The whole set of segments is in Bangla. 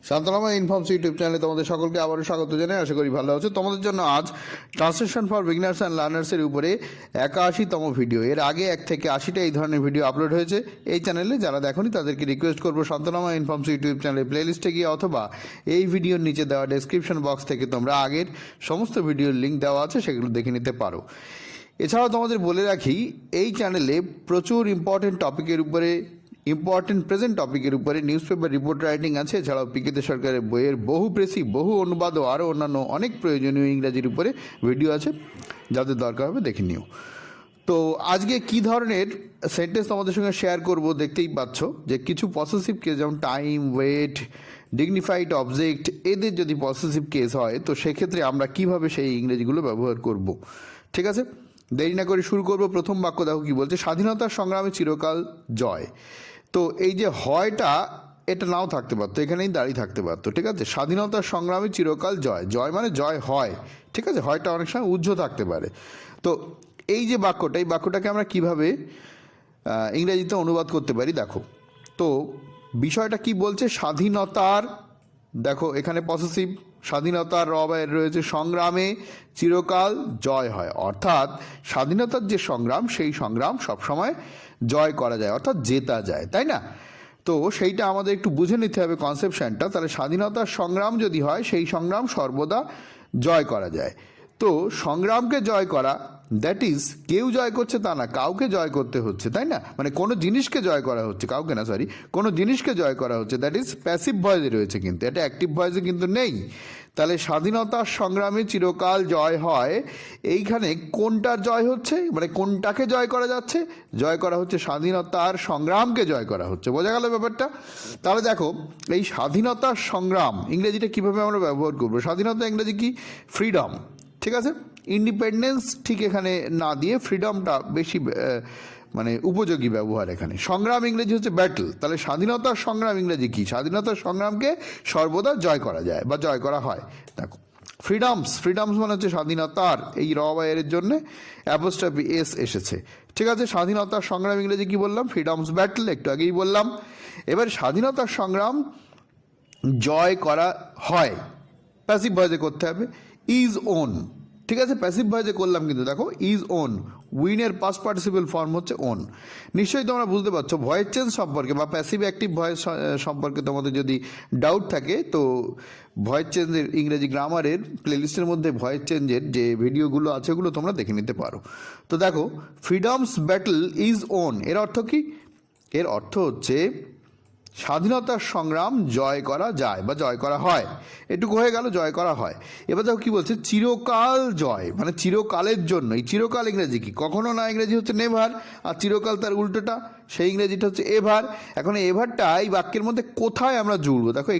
শান্তনাময় ইনফর্মস ইউটিউব চ্যানেলে তোমাদের সকলকে আবারও স্বাগত জানাই। আশা করি ভালো আছো। তোমাদের জন্য আজ ট্রান্সলেশন ফর বিগিনার্স অ্যান্ড লার্নার্সের উপরে 81তম ভিডিও। এর আগে 1 থেকে 80টা এই ধরনের ভিডিও আপলোড হয়েছে এই চ্যানেলে। যারা দেখোনি তাদেরকে রিকোয়েস্ট করবো শান্তনাময় ইনফর্মস ইউটিউব চ্যানেলে প্লেলিস্টে গিয়ে অথবা এই ভিডিওর নিচে দেওয়া ডেসক্রিপশন বক্স থেকে তোমরা আগের সমস্ত ভিডিওর লিঙ্ক দেওয়া আছে, সেগুলো দেখে নিতে পারো। এছাড়াও তোমাদের বলে রাখি, এই চ্যানেলে প্রচুর ইম্পর্টেন্ট প্রেজেন্ট টপিকের উপরে নিউজ পেপার রিপোর্ট রাইটিং আছে। এছাড়াও পিকেতে সরকারের বইয়ের বহু প্রেসি, বহু অনুবাদ ও আরও অন্যান্য অনেক প্রয়োজনীয় ইংরাজির উপরে ভিডিও আছে, যাদের দরকার হবে দেখে নিও। তো আজকে কি ধরনের সেন্টেন্স তোমাদের সঙ্গে শেয়ার করব দেখতেই পাচ্ছ যে কিছু পসেসিভ কেস যেমন টাইম, ওয়েট, ডিগনিফাইড অবজেক্ট, এদের যদি পসেসিভ কেস হয় তো সেক্ষেত্রে আমরা কিভাবে সেই ইংরেজিগুলো ব্যবহার করব। ঠিক আছে, দেরি না করে শুরু করব। প্রথম বাক্য দেখো কি বলছে, স্বাধীনতার সংগ্রামে চিরকাল জয়। তো এই যে হয়টা, এটা নাও থাকতে পারতো, এখানেই দাঁড়িয়ে থাকতে পারতো। ঠিক আছে, স্বাধীনতার সংগ্রামে চিরকাল জয়, জয় মানে জয় হয়। ঠিক আছে, হয়টা অনেক সময় উজ্জ্ব থাকতে পারে। তো এই যে বাক্যটা, এই বাক্যটাকে আমরা কিভাবে ইংরেজিতে অনুবাদ করতে পারি দেখো। তো বিষয়টা কি বলছে, স্বাধীনতার, দেখো এখানে পসেসিভ, স্বাধীনতার রবায়ের রয়েছে সংগ্রামে চিরকাল জয় হয়, অর্থাৎ স্বাধীনতার যে সংগ্রাম, সেই সংগ্রাম সবসময় জয় করা যায়, অর্থাৎ জেতা যায়, তাই না? তো সেইটা আমাদের একটু বুঝে নিতে হবে কনসেপশনটা। তাহলে স্বাধীনতার সংগ্রাম যদি হয়, সেই সংগ্রাম সর্বদা জয় করা যায়। তো সংগ্রামকে জয় করা, দ্যাট ইজ কেউ জয় করছে তা না, কাউকে জয় করতে হচ্ছে, তাই না? মানে কোনো জিনিসকে জয় করা হচ্ছে, কাউকে না, সরি, কোনো জিনিসকে জয় করা হচ্ছে, দ্যাট ইজ প্যাসিভ ভয়েসে রয়েছে, কিন্তু এটা অ্যাক্টিভ ভয়েসে কিন্তু নেই। তাহলে স্বাধীনতার সংগ্রামে চিরকাল জয় হয়, এইখানে কোনটার জয় হচ্ছে, মানে কোনটাকে জয় করা যাচ্ছে? জয় করা হচ্ছে স্বাধীনতার সংগ্রামকে জয় করা হচ্ছে। বোঝা গেল ব্যাপারটা? তাহলে দেখো, এই স্বাধীনতার সংগ্রাম ইংরেজিটা কিভাবে আমরা ব্যবহার করবো। স্বাধীনতা ইংরেজি কি? ফ্রিডম। ঠিক আছে, ইন্ডিপেন্ডেন্স ঠিক এখানে না দিয়ে ফ্রিডমটা বেশি মানে উপযোগী ব্যবহার এখানে। সংগ্রাম ইংরেজি হচ্ছে ব্যাটল। তাহলে স্বাধীনতার সংগ্রাম ইংরেজি কি? স্বাধীনতার সংগ্রামকে সর্বদা জয় করা যায় বা জয় করা হয়। দেখো, ফ্রিডমস মানে হচ্ছে স্বাধীনতার, এই রবায়ের জন্য অ্যাপোস্ট্রফি এস এসেছে। ঠিক আছে, স্বাধীনতার সংগ্রাম ইংরেজি কি বললাম? ফ্রিডমস ব্যাটল, একটু আগেই বললাম। এবার স্বাধীনতার সংগ্রাম জয় করা হয়, প্যাসিভ ভয়েসে করতে হবে, ইজ ওন। ঠিক আছে, প্যাসিভ ভয়েসে করলাম, কিন্তু দেখো ইজ ওন, উইনের পাস্ট পার্টিসিপল ফর্ম হচ্ছে ওন। নিশ্চয়ই তোমরা বুঝতে পারছো ভয়েস চেঞ্জ সম্পর্কে বা প্যাসিভ অ্যাক্টিভ ভয়েস সম্পর্কে তোমাদের যদি ডাউট থাকে, তো ভয়েস চেঞ্জের ইংরেজি গ্রামারের প্লেলিস্টের মধ্যে ভয়েস চেঞ্জের যে ভিডিওগুলো আছে ওগুলো তোমরা দেখে নিতে পারো। তো দেখো, ফ্রিডমস ব্যাটল ইজ ওন, এর অর্থ কি? এর অর্থ হচ্ছে স্বাধীনতার সংগ্রাম জয় করা যায় বা জয় করা হয়। এটুকু হয়ে গেল, জয় করা হয়। এবার দেখো কি বলছে, চিরকাল জয়, মানে চিরকালের জন্য। এই চিরকাল ইংরেজি কি? কখনো না, ইংরেজি হচ্ছে নেভার, আর চিরকাল তার উল্টোটা, সেই ইংরেজিটা হচ্ছে এভার। এখন এভারটা এই বাক্যের মধ্যে কোথায় আমরা জুড়বো? দেখো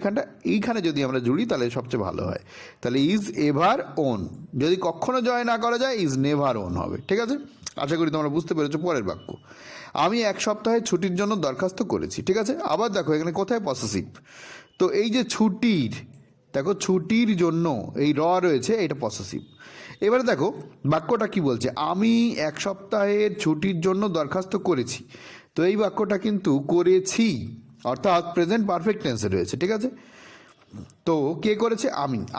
এইখানে যদি আমরা জুড়ি তাহলে সবচেয়ে ভালো হয়। তাহলে ইজ এভার ওন, যদি কখনো জয় না করা যায় ইজ নেভার ওন হবে। ঠিক আছে, আশা করি তোমরা বুঝতে পেরেছো। পরের বাক্য, আমি 1 সপ্তাহের ছুটির জন্য দরখাস্ত করেছি। ঠিক আছে, আবার দেখো এখানে কোথায় পসেসিভ। তো এই যে ছুটির, দেখো ছুটির জন্য এই রয়েছে, এটা পসেসিভ। এবারে দেখো বাক্যটা কি বলছে, আমি 1 সপ্তাহের ছুটির জন্য দরখাস্ত করেছি। তো এই বাক্যটা কিন্তু করেছি, অর্থাৎ প্রেজেন্ট পারফেক্ট টেন্সে রয়েছে। ঠিক আছে, তো কে করেছে?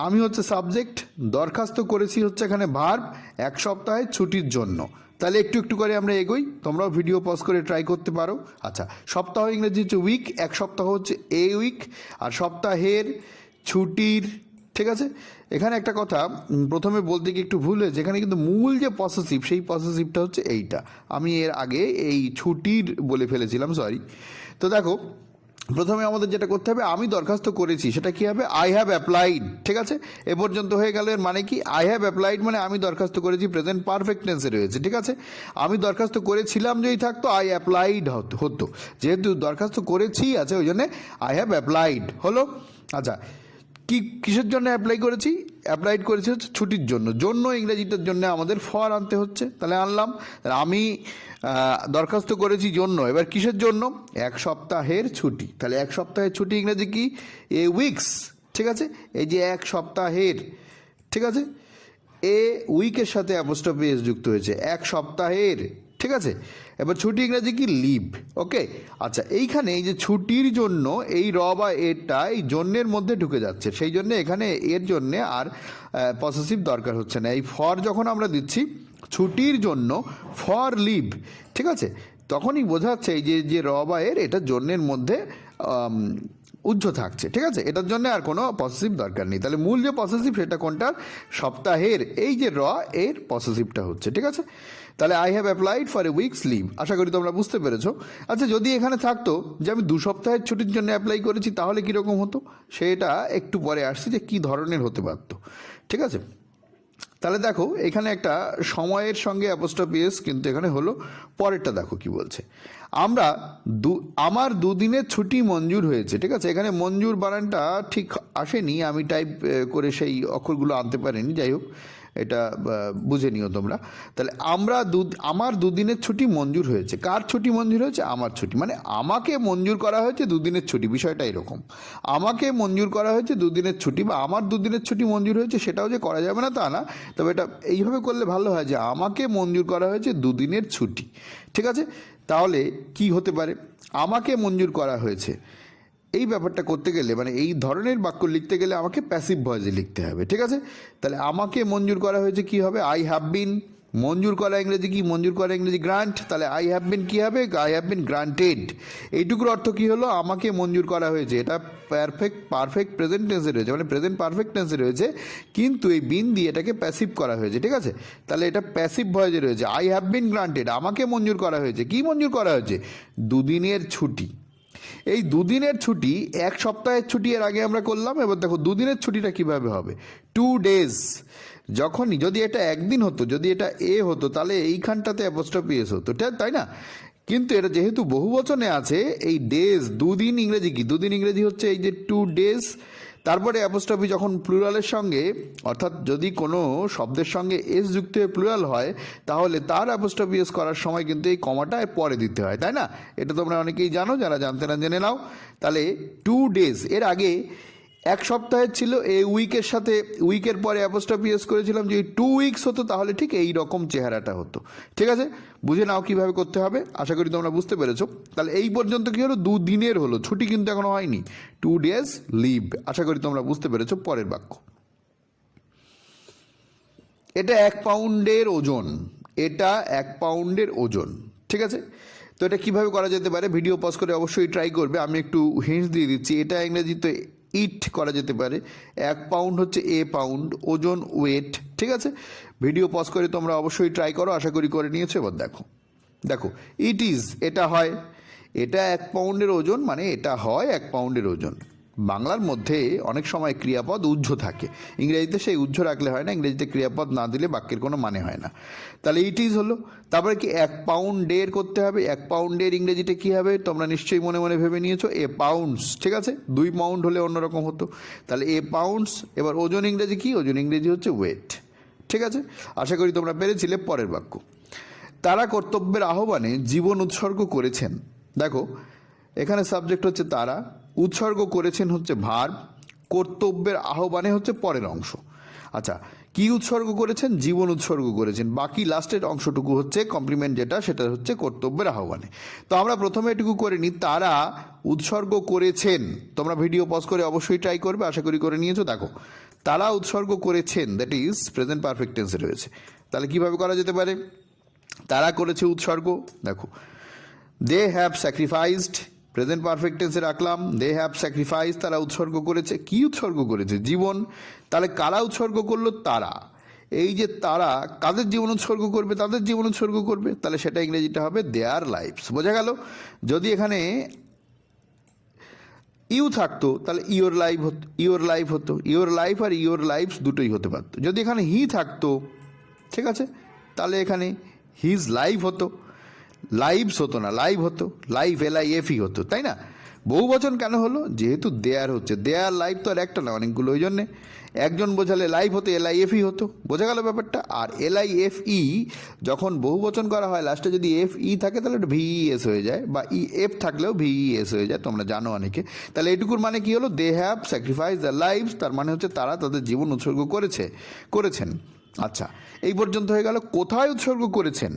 আমি হচ্ছে সাবজেক্ট, দরখাস্ত করেছি হচ্ছে এখানে ভার্ব, 1 সপ্তাহের ছুটির জন্য। তাহলে একটু একটু করে আমরা এগোই, তোমরাও ভিডিও পজ করে ট্রাই করতে পারো। আচ্ছা, সপ্তাহ ইংরেজি হচ্ছে উইক, 1 সপ্তাহ হচ্ছে এ উইক, আর সপ্তাহের, ছুটির। ঠিক আছে, এখানে একটা কথা প্রথমে বলতে গিয়ে একটু ভুল হয়েছে, এখানে কিন্তু মূল যে পসেসিভ, সেই পসেসিভটা হচ্ছে এইটা। আমি এর আগে এই ছুটির বলে ফেলেছিলাম, সরি। তো দেখো, প্রথমে আমাদের যেটা করতে হবে, আমি দরখাস্ত করেছি, সেটা কি হবে? I have applied. ঠিক আছে, এ পর্যন্ত হয়ে গেল। এর মানে কি? আই হ্যাভ অ্যাপ্লাইড মানে আমি দরখাস্ত করেছি, প্রেজেন্ট পারফেক্ট টেন্সে রয়েছে। ঠিক আছে, আমি দরখাস্ত করেছিলাম যদি থাকতো আই অ্যাপ্লাইড হতো, যেহেতু দরখাস্ত করেছি আছে ওই জন্যে আই হ্যাভ অ্যাপ্লাইড হলো। আচ্ছা, কিসের জন্য অ্যাপ্লাই করেছি? অ্যাপ্লাইড করেছি হচ্ছে ছুটির জন্য। জন্য ইংরেজিটার জন্য আমাদের ফর আনতে হচ্ছে, তাহলে আনলাম। আমি দরখাস্ত করেছি জন্য, এবার কিসের জন্য? 1 সপ্তাহের ছুটি। তাহলে 1 সপ্তাহের ছুটি ইংরেজি কি? এ উইকস। ঠিক আছে, এই যে 1 সপ্তাহের, ঠিক আছে, এ উইকের সাথে অ্যাপোস্ট্রফি এস যুক্ত হয়েছে, 1 সপ্তাহের। ঠিক ঠিক আছে। এবার ছুটি ইংরাজি কি? লিভ। ওকে, আচ্ছা এইখানে এই যে ছুটির জন্য এই র বা এরটা এই জন্যের মধ্যে ঢুকে যাচ্ছে, সেই জন্য এখানে এর জন্যে আর পসেসিভ দরকার হচ্ছে না। এই ফর যখন আমরা দিচ্ছি ছুটির জন্য, ফর লিভ, ঠিক আছে, তখনই বোঝা যাচ্ছে এই যে র বা এর এটা জন্যের মধ্যে উজ্জ্ব থাকছে, ঠিক আছে, এটার জন্য আর কোনো পসেসিভ দরকার নেই। তাহলে মূল যে পসেসিভ সেটা কোনটার? সপ্তাহের এই যে র এর পসেসিভটা হচ্ছে, ঠিক আছে। তাহলে I have applied for a week's leave, আশা করি তোমরা বুঝতে পেরেছো। আচ্ছা যদি এখানে থাকতো যে আমি 2 সপ্তাহের ছুটির জন্য অ্যাপ্লাই করেছি, তাহলে কীরকম হতো? সেটা একটু পরে আসছি যে কী ধরনের হতে পারতো, ঠিক আছে। তাহলে দেখো এখানে একটা সময়ের সঙ্গে অ্যাপোস্ট্রফি এস কিন্তু এখানে হলো। পরেরটা দেখো কি বলছে, আমার 2 দিনের ছুটি মঞ্জুর হয়েছে, ঠিক আছে। এখানে মঞ্জুর বানানটা ঠিক আসেনি, আমি টাইপ করে সেই অক্ষরগুলো আনতে পারিনি, যাই হোক এটা বুঝে নিও তোমরা। তাহলে আমার 2 দিনের ছুটি মঞ্জুর হয়েছে। কার ছুটি মঞ্জুর হয়েছে? আমার ছুটি, মানে আমাকে মঞ্জুর করা হয়েছে 2 দিনের ছুটি, বিষয়টা এরকম। আমাকে মঞ্জুর করা হয়েছে 2 দিনের ছুটি, বা আমার 2 দিনের ছুটি মঞ্জুর হয়েছে, সেটাও যে করা যাবে না তা না, তবে এটা এইভাবে করলে ভালো হয় যে আমাকে মঞ্জুর করা হয়েছে 2 দিনের ছুটি, ঠিক আছে। তাহলে কি হতে পারে? আমাকে মঞ্জুর করা হয়েছে, এই ব্যাপারটা করতে গেলে মানে এই ধরনের বাক্য লিখতে গেলে আমাকে প্যাসিভ ভয়েসে লিখতে হবে, ঠিক আছে। তাহলে আমাকে মঞ্জুর করা হয়েছে কি হবে? আই হ্যাভ বিন। মঞ্জুর করা ইংরেজি কি? মঞ্জুর করা ইংরেজি গ্রান্ট। তাহলে আই হ্যাভ বিন কি হবে? I have been granted. এইটুকুর অর্থ কি হলো? আমাকে মঞ্জুর করা হয়েছে। এটা পারফেক্ট প্রেজেন্ট টেন্সে রয়েছে, মানে প্রেজেন্ট পারফেক্ট টেন্সে রয়েছে, কিন্তু এই বিন দিয়ে এটাকে প্যাসিভ করা হয়েছে, ঠিক আছে। তাহলে এটা প্যাসিভ ভয়েসে রয়েছে। আই হ্যাভ বিন গ্রান্টেড, আমাকে মঞ্জুর করা হয়েছে। কি মঞ্জুর করা হয়েছে? 2 দিনের ছুটি। এই 2 দিনের ছুটি 1 সপ্তাহের ছুটি এর আগে আমরা করলাম। এবার দেখো 2 দিনের ছুটিটা কিভাবে হবে? 2 ডেজ। যখনই, যদি এটা একদিন হতো, যদি এটা এ হতো, তাহলে এইখানটাতে অ্যাপোস্ট্রফি এস হতো, তাই না? কিন্তু এটা যেহেতু বহু বচনে আছে, এই ডেজ 2 দিন ইংরেজি কি? 2 দিন ইংরেজি হচ্ছে এই যে 2 ডেজ। তারপরে অ্যাপোস্ট্রফি যখন প্লুরালের সঙ্গে, অর্থাৎ যদি কোনো শব্দের সঙ্গে এস যুক্ত হয়ে প্লুরাল হয়, তাহলে তার অ্যাপোস্ট্রফি এস করার সময় কিন্তু এই কমাটা এর পরে দিতে হয়, তাই না? এটা তোমরা অনেকেই জানো, যারা জানতে না জেনে নাও। তাহলে 2 ডেজ এর আগে 1 সপ্তাহের ছিল, এই উইকের সাথে উইকের পরে অ্যাপোস্ট্রফি এস করেছিলাম, যে 2 উইকস হতো, তাহলে ঠিক এই রকম চেহারাটা হতো, ঠিক আছে। বুঝে নাও কীভাবে করতে হবে, আশা করি তোমরা বুঝতে পেরেছো। তাহলে এই পর্যন্ত কী হলো? 2 দিনের হলো, ছুটি কিন্তু এখনো হয়নি। 2 ডেজ লিভ, আশা করি তোমরা বুঝতে পেরেছো। পরের বাক্য, এটা 1 পাউন্ডের ওজন, এটা 1 পাউন্ডের ওজন, ঠিক আছে। তো এটা কীভাবে করা যেতে পারে? ভিডিও পজ করে অবশ্যই ট্রাই করবে, আমি একটু হিন্টস দিয়ে দিচ্ছি। এটা ইংরেজিতে ইট করা যেতে পারে। 1 পাউন্ড হচ্ছে এ পাউন্ড, ওজন ওয়েট, ঠিক আছে। ভিডিও পজ করে তোমরা অবশ্যই ট্রাই করো, আশা করি করে নিয়েছো। এবার দেখো ইট ইজ, এটা হয়, এটা 1 পাউন্ডের ওজন, মানে এটা হয় 1 পাউন্ডের ওজন। বাংলার মধ্যে অনেক সময় ক্রিয়াপদ উহ্য থাকে, ইংরেজিতে সেই উহ্য রাখলে হয় না, ইংরেজিতে ক্রিয়াপদ না দিলে বাক্যের কোনো মানে হয় না। তাহলে ইট ইজ হলো, তারপরে কি 1 পাউন্ডের করতে হবে। 1 পাউন্ডের ইংরেজিতে কী হবে? তোমরা নিশ্চয়ই মনে মনে ভেবে নিয়েছো, এ পাউন্ডস, ঠিক আছে। 2 পাউন্ড হলে অন্যরকম হতো, তাহলে এ পাউন্ডস। এবার ওজন ইংরেজি কি? ওজন ইংরেজি হচ্ছে ওয়েট, ঠিক আছে। আশা করি তোমরা পেরেছিলে। পরের বাক্য, তারা কর্তব্যের আহ্বানে জীবন উৎসর্গ করেছেন। দেখো এখানে সাবজেক্ট হচ্ছে তারা, উৎসর্গ করেছেন হচ্ছে ভার্ব, কর্তব্যের আহ্বানে হচ্ছে পরের অংশ। আচ্ছা, কি উৎসর্গ করেছেন? জীবন উৎসর্গ করেছেন। বাকি লাস্টের অংশটুকু হচ্ছে কমপ্লিমেন্ট, যেটা সেটা হচ্ছে কর্তব্যের আহ্বানে। তো আমরা প্রথমে এটুকু করে নিই, তারা উৎসর্গ করেছেন। তোমরা ভিডিও পজ করে অবশ্যই ট্রাই করবে, আশা করি করে নিয়েছো। দেখো তারা উৎসর্গ করেছেন, দ্যাট ইজ প্রেজেন্ট পারফেক্ট টেন্সে রয়েছে। তাহলে কিভাবে করা যেতে পারে? তারা করেছে উৎসর্গ, দেখো they have sacrificed, present perfect টেন্সে রাখলাম, দে হ্যাভ স্যাক্রিফাইস, তারা উৎসর্গ করেছে। কি উৎসর্গ করেছে? জীবন। তাহলে কারা উৎসর্গ করলো? তারা। এই যে তারা কাদের জীবন উৎসর্গ করবে? তাদের জীবন উৎসর্গ করবে, তাহলে সেটা ইংরেজিটা হবে দেয়ার লাইফস। বোঝা গেল? যদি এখানে ইউ থাকতো তাহলে ইওর লাইফ হতো, ইওর লাইফ হতো, ইওর লাইফ আর ইওর লাইফস দুটোই হতে পারতো। যদি এখানে হি থাকতো, ঠিক আছে, তাহলে এখানে হিজ লাইফ হতো, লাইভস হতো না, লাইভ হতো, লাইভ LIFE হতো, তাই না? বহু বচন কেন হলো? যেহেতু দেয়ার হচ্ছে, দেয়ার লাইফ তো আর একটা না, অনেকগুলো, ওই জন্যে একজন বোঝালে লাইভ হতো, LIFE হতো। বোঝা গেল ব্যাপারটা? আর LIFE যখন বহু বচন করা হয়, লাস্টে যদি FE থাকে তাহলে ওটা VES হয়ে যায়, বা EF থাকলেও VES হয়ে যায়, তোমরা জানো অনেকে। তাহলে এইটুকুর মানে কি হলো? They have sacrifice the lives, তার মানে হচ্ছে তারা তাদের জীবন উৎসর্গ করেছেন। আচ্ছা, এই পর্যন্ত হয়ে গেল। কোথায় উৎসর্গ করেছেন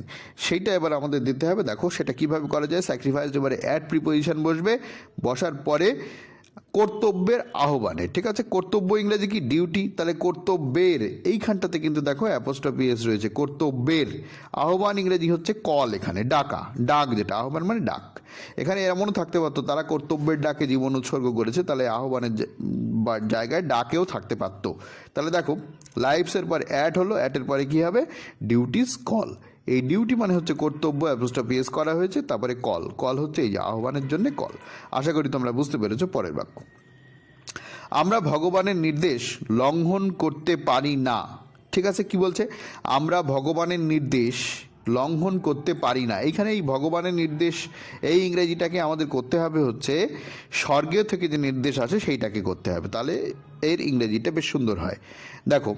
সেইটা এবার আমাদের দিতে হবে। দেখো সেটা কিভাবে করা যায়। স্যাক্রিফাইস এবারে অ্যাড প্রিপোজিশন বসবে, বসার পরে কর্তব্যের আহ্বানে, ঠিক আছে। কর্তব্য ইংরেজি কি? ডিউটি। তাহলে কর্তব্যের এইখানটাতে কিন্তু দেখো অ্যাপোস্ট্রফি এস রয়েছে। কর্তব্যের আহ্বান ইংরেজি হচ্ছে কল, এখানে ডাকা, ডাক, যেটা আহ্বান মানে ডাক। এখানে এমনও থাকতে পারতো তারা কর্তব্যের ডাকে জীবন উৎসর্গ করেছে, তাহলে আহ্বানের জায়গায় ডাকেও থাকতে পারতো। তাহলে দেখো লাইফসের পর অ্যাট হলো, অ্যাটের পরে কী হবে? Duties call. এই ডিউটি মানে হচ্ছে কর্তব্য, অ্যাপোস্ট্রফি এস করা হয়েছে, তারপরে কল, কল হচ্ছে এই যে আহ্বানের জন্য কল। আশা করি তোমরা বুঝতে পেরেছো। পরের বাক্য, আমরা ভগবানের নির্দেশ লঙ্ঘন করতে পারি না। ঠিক আছে, কি বলছে? আমরা ভগবানের নির্দেশ লঙ্ঘন করতে পারি না। এইখানে এই ভগবানের নির্দেশ, এই ইংরেজিটাকে আমাদের করতে হবে হচ্ছে স্বর্গীয় থেকে যে নির্দেশ আসে সেইটাকে করতে হবে, তাহলে এর ইংরেজিটা বেশ সুন্দর হয়। দেখো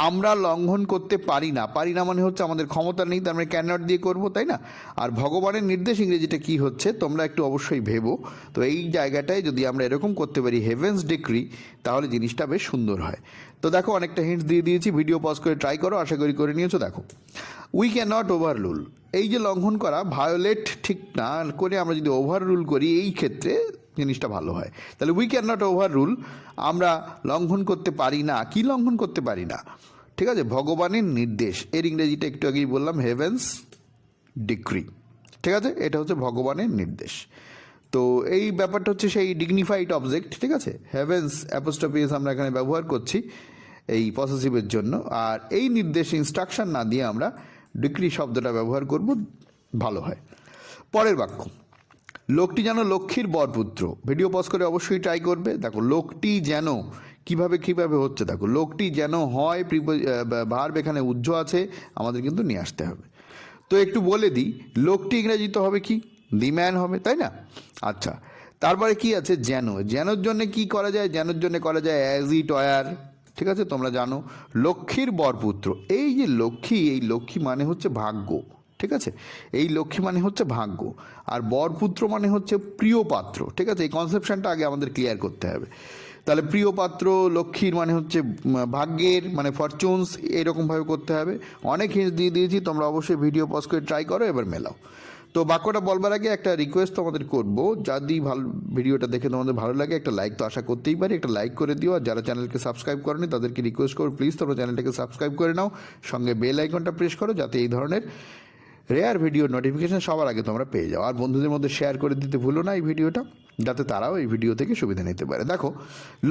আমরা লঙ্ঘন করতে পারি না, পারি না মানে হচ্ছে আমাদের ক্ষমতা নেই, তার মানে ক্যান নট দিয়ে করবো, তাই না? আর ভগবানের নির্দেশ ইংরেজিটা কি হচ্ছে তোমরা একটু অবশ্যই ভেবো। তো এই জায়গাটায় যদি আমরা এরকম করতে পারি হেভেন্স ডিক্রি, তাহলে জিনিসটা বেশ সুন্দর হয়। তো দেখো অনেকটা হিন্টস দিয়ে দিয়েছি, ভিডিও পজ করে ট্রাই করো, আশা করি করে নিয়েছো। দেখো উই ক্যান নট ওভাররুল, এই যে লঙ্ঘন করা, ভায়োলেট ঠিক না করে আমরা যদি ওভাররুল করি এই ক্ষেত্রে জিনিসটা ভালো হয়। তাহলে উই ক্যান নট ওভাররুল, আমরা লঙ্ঘন করতে পারি না। কি লঙ্ঘন করতে পারি না? ঠিক আছে, ভগবানের নির্দেশ, এর ইংরেজিটা একটু আগেই বললাম হেভেন্স ডিক্রি। ঠিক আছে, এটা হচ্ছে ভগবানের নির্দেশ। তো এই ব্যাপারটা হচ্ছে সেই ডিগনিফাইড অবজেক্ট, ঠিক আছে। হেভেন্স অ্যাপোস্ট্রফি এস আমরা এখানে ব্যবহার করছি এই পসেসিভের জন্য, আর এই নির্দেশ ইনস্ট্রাকশন না দিয়ে আমরা ডিক্রি শব্দটা ব্যবহার করব, ভালো হয়। পরের বাক্য, লোকটি যেন লক্ষ্মীর বরপুত্র। ভিডিও পজ করে অবশ্যই ট্রাই করবে। দেখো লোকটি যেন কিভাবে হচ্ছে, দেখো লোকটি যেন হয় ভার্ব, এখানে উজ্জ আছে, আমাদের কিন্তু নিয়ে আসতে হবে। তো একটু বলে দিই, লোকটি ইংরেজিতে হবে কি? দি ম্যান হবে, তাই না? আচ্ছা, তারপরে কি আছে? যেন, যেনর জন্য কি করা যায়? যেনর জন্য করা যায় অ্যাজ ইট ওয়্যার। ঠিক আছে, তোমরা জানো লক্ষ্মীর বরপুত্র, এই যে লক্ষ্মী, এই লক্ষ্মী মানে হচ্ছে ভাগ্য। ঠিক আছে, এই লক্ষ্মী মানে হচ্ছে ভাগ্য, আর বরপুত্র মানে হচ্ছে প্রিয় পাত্র। ঠিক আছে, এই কনসেপশনটা আগে আমাদের ক্লিয়ার করতে হবে। তাহলে প্রিয় পাত্র লক্ষ্মীর মানে হচ্ছে ভাগ্যের, মানে ফরচুনস, এরকমভাবে করতে হবে। অনেক হিন্টস দিয়ে দিয়েছি, তোমরা অবশ্যই ভিডিও পজ করে ট্রাই করো, এবার মেলাও। তো বাক্যটা বলবার আগে একটা রিকোয়েস্ট তোমাদের করবো, যদি ভিডিওটা দেখে তোমাদের ভালো লাগে, একটা লাইক তো আশা করতেই পারি, একটা লাইক করে দিও। আর যারা চ্যানেলকে সাবস্ক্রাইব করোনি তাদেরকে রিকোয়েস্ট করো, প্লিজ তোমরা চ্যানেলটাকে সাবস্ক্রাইব করে নাও, সঙ্গে বেল আইকনটা প্রেস করো, যাতে এই ধরনের রেয়ার ভিডিও নোটিফিকেশন সবার আগে তোমরা পেয়ে যাও। আর বন্ধুদের মধ্যে শেয়ার করে দিতে ভুলো না এই ভিডিওটা, যাতে তারাও এই ভিডিও থেকে সুবিধা নিতে পারে। দেখো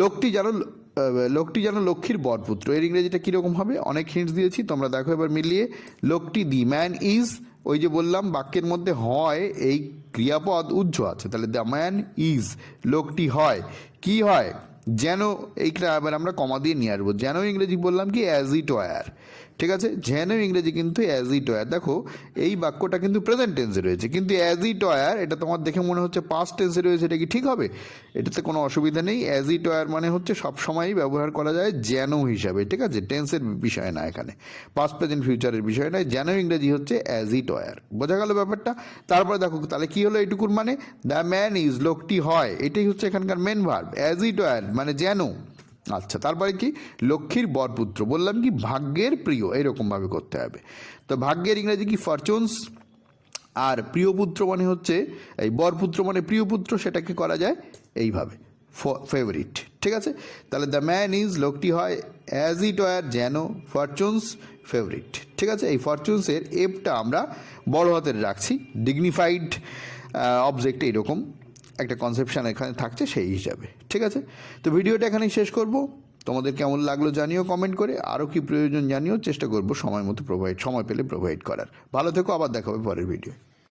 লোকটি যেন লক্ষ্মীর বরপুত্র, এর ইংরেজিটা কীরকম হবে? অনেক হিন্টস দিয়েছি, তোমরা দেখো এবার মিলিয়ে। লোকটি, দি ম্যান ইজ, ওই যে বললাম বাক্যের মধ্যে হয় এই ক্রিয়াপদ উজ্জ আছে, তাহলে দ্য ম্যান ইজ, লোকটি হয়, কি হয়? যেন, এইটা এবার আমরা কমা দিয়ে নিয়ে আসবো। যেন ইংরেজি বললাম কি? As it were. ঠিক আছে, যেন ইংরেজি কিন্তু অ্যাজ ইট ওয়্যার। দেখো এই বাক্যটা কিন্তু প্রেজেন্ট টেন্সে রয়েছে, কিন্তু অ্যাজ ইট ওয়্যার এটা তোমার দেখে মনে হচ্ছে পাস্ট টেন্সে রয়েছে, এটা কি ঠিক হবে? এটাতে কোনো অসুবিধা নেই। অ্যাজ ইট ওয়্যার মানে হচ্ছে সবসময়ই ব্যবহার করা যায় যেন হিসাবে, ঠিক আছে, টেন্সের বিষয় না, এখানে পাস্ট প্রেজেন্ট ফিউচারের বিষয় নয়। যেন ইংরেজি হচ্ছে অ্যাজ ইট ওয়্যার। বোঝা গেল ব্যাপারটা? তারপরে দেখো তাহলে কি হলো এইটুকুর মানে? দ্য ম্যান ইজ, লোকটি হয়, এটাই হচ্ছে এখানকার main verb. As it were মানে যেন। আচ্ছা, তারপরে কি? লক্ষ্মীর বরপুত্র, বললাম কি ভাগ্যের প্রিয়, এরকমভাবে করতে হবে। তো ভাগ্যের ইংরেজি কি? ফরচুনস। আর প্রিয়পুত্র মানে হচ্ছে, এই বরপুত্র মানে প্রিয়পুত্র, সেটাকে করা যায় এইভাবে, ফেভারিট। ঠিক আছে, তাহলে দ্য ম্যান ইজ, লোকটি হয়, অ্যাজ ইট ওয়্যার যেন, ফরচুনস ফেভারিট। ঠিক আছে, এই ফরচুনসের এফটা আমরা বড় হাতের রাখছি, ডিগনিফাইড অবজেক্ট, এইরকম একটা কনসেপশন এখানে থাকছে সেই হিসাবে। ঠিক আছে, তো ভিডিওটা এখানেই শেষ করব। তোমাদের কেমন লাগলো জানিও কমেন্ট করে, আরও কি প্রয়োজন জানিও, চেষ্টা করব সময় পেলে প্রোভাইড করার। ভালো থেকো, আবার দেখা হবে পরের ভিডিও।